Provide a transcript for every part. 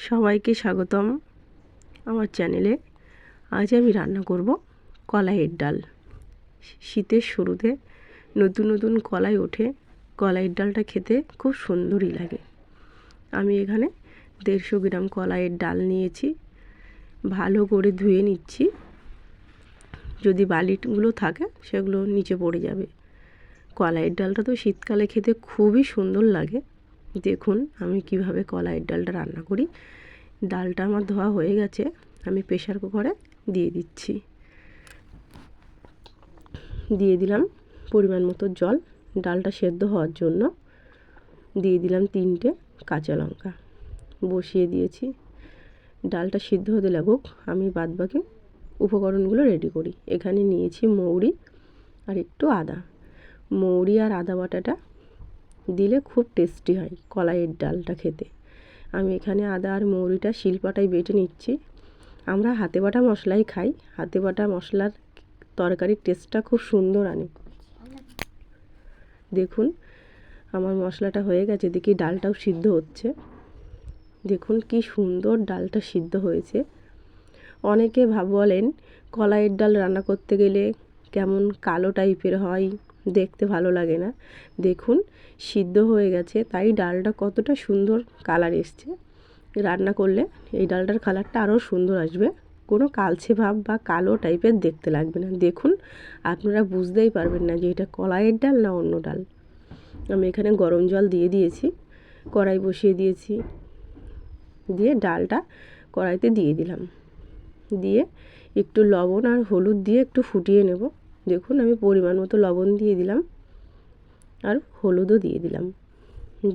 সবাইকে স্বাগতম আমার চ্যানেলে। আজ আমি রান্না করব কলাইয়ের ডাল। শীতের শুরুতে নতুন নতুন কলাই ওঠে, কলাইয়ের ডালটা খেতে খুব সুন্দরই লাগে। আমি এখানে 150 গ্রাম কলাইয়ের ডাল নিয়েছি, ভালো করে ধুয়ে নিচ্ছি। যদি বালিগুলো থাকে সেগুলো নিচে পড়ে যাবে। কলাইয়ের ডালটা তো শীতকালে খেতে খুবই সুন্দর লাগে। দেখুন আমি কিভাবে কলাইয়ের ডালটা রান্না করি। ডালটা আমার ধোয়া হয়ে গেছে, আমি প্রেসার কুকারে দিয়ে দিচ্ছি। দিয়ে দিলাম পরিমাণ মতো জল ডালটা সেদ্ধ হওয়ার জন্য। দিয়ে দিলাম 3টে কাঁচা লঙ্কা, বসিয়ে দিয়েছি। ডালটা সিদ্ধ হতে লাগুক, আমি বাদবাকি উপকরণগুলো রেডি করি। এখানে নিয়েছি মৌরি আর একটু আদা। মৌরি আর আদা বাটাটা দিলে খুব টেস্টি হয় কলাইয়ের ডালটা খেতে। আমি এখানে আদা আর মৌরিটা শিলপাটায় বেটে নিচ্ছি। আমরা হাতে বাটা মশলাই খাই, হাতে বাটা মশলার তরকারির টেস্টটা খুব সুন্দর আনে। দেখুন আমার মশলাটা হয়ে গেছে, দেখি ডালটাও সিদ্ধ হচ্ছে। দেখুন কি সুন্দর ডালটা সিদ্ধ হয়েছে। অনেকে বলেন কলাইয়ের ডাল রান্না করতে গেলে কেমন কালো টাইপের হয়, দেখতে ভালো লাগে না। দেখুন সিদ্ধ হয়ে গেছে, তাই ডালটা কতটা সুন্দর কালার এসছে। রান্না করলে এই ডালটার কালারটা আরও সুন্দর আসবে, কোনো কালচে ভাব বা কালো টাইপের দেখতে লাগবে না। দেখুন আপনারা বুঝতেই পারবেন না যে এটা কলাইয়ের ডাল না অন্য ডাল। আমি এখানে গরম জল দিয়ে দিয়েছি, কড়াই বসিয়ে দিয়েছি। দিয়ে ডালটা কড়াইতে দিয়ে দিলাম, দিয়ে একটু লবণ আর হলুদ দিয়ে একটু ফুটিয়ে নেব। দেখুন আমি পরিমাণ মতো লবণ দিয়ে দিলাম আর হলুদও দিয়ে দিলাম।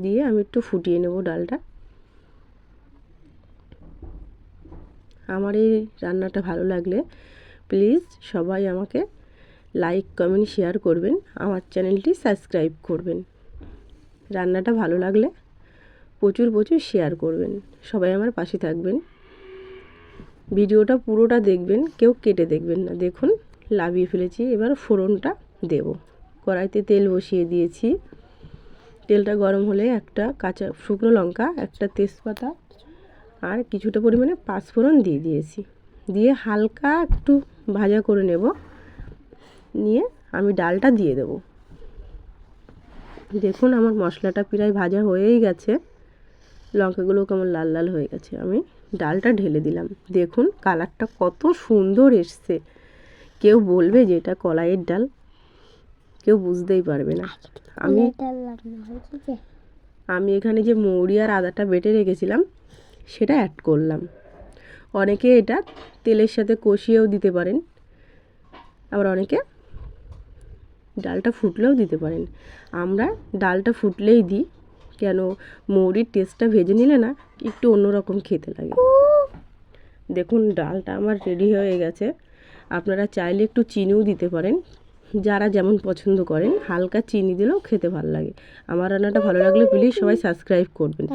দিয়ে আমি একটু ফুটিয়ে নেব ডালটা। আমার এই রান্নাটা ভালো লাগলে প্লিজ সবাই আমাকে লাইক কমেন্ট শেয়ার করবেন, আমার চ্যানেলটি সাবস্ক্রাইব করবেন। রান্নাটা ভালো লাগলে প্রচুর শেয়ার করবেন। সবাই আমার পাশে থাকবেন। ভিডিওটা পুরোটা দেখবেন, কেউ কেটে দেখবেন না। দেখুন লাভিয়ে ফেলেছি। এবার ফোড়নটা দেব। কড়াইতে তেল বসিয়ে দিয়েছি। তেলটা গরম হলে একটা কাঁচা শুকনো লঙ্কা, একটা তেজপাতা আর কিছুটা পরিমাণে পাঁচফোড়ন দিয়ে দিয়েছি। দিয়ে হালকা একটু ভাজা করে নেব। নিয়ে আমি ডালটা দিয়ে দেব। দেখুন আমার মশলাটা প্রায় ভাজা হয়েই গেছে, লঙ্কাগুলো কেমন লাল লাল হয়ে গেছে। আমি ডালটা ঢেলে দিলাম। দেখুন কালারটা কত সুন্দর এসছে। কেউ বলবে যে এটা কলাইয়ের ডাল, কেউ বুঝতেই পারবে না। আমি এখানে যে মৌরি আর আদাটা বেটে রেখেছিলাম সেটা অ্যাড করলাম। অনেকে এটা তেলের সাথে কষিয়েও দিতে পারেন, আবার অনেকে ডালটা ফুটলেও দিতে পারেন। আমরা ডালটা ফুটলেই দিই, কেন মৌরির টেস্টটা ভেজে নিলে না একটু অন্যরকম খেতে লাগে। দেখুন ডালটা আমার রেডি হয়ে গেছে। আপনারা চাইলে একটু চিনিও দিতে পারেন, যারা যেমন পছন্দ করেন। হালকা চিনি দিলেও খেতে ভালো লাগে। আমার রান্নাটা ভালো লাগলে প্লিজ সবাই সাবস্ক্রাইব করবেন।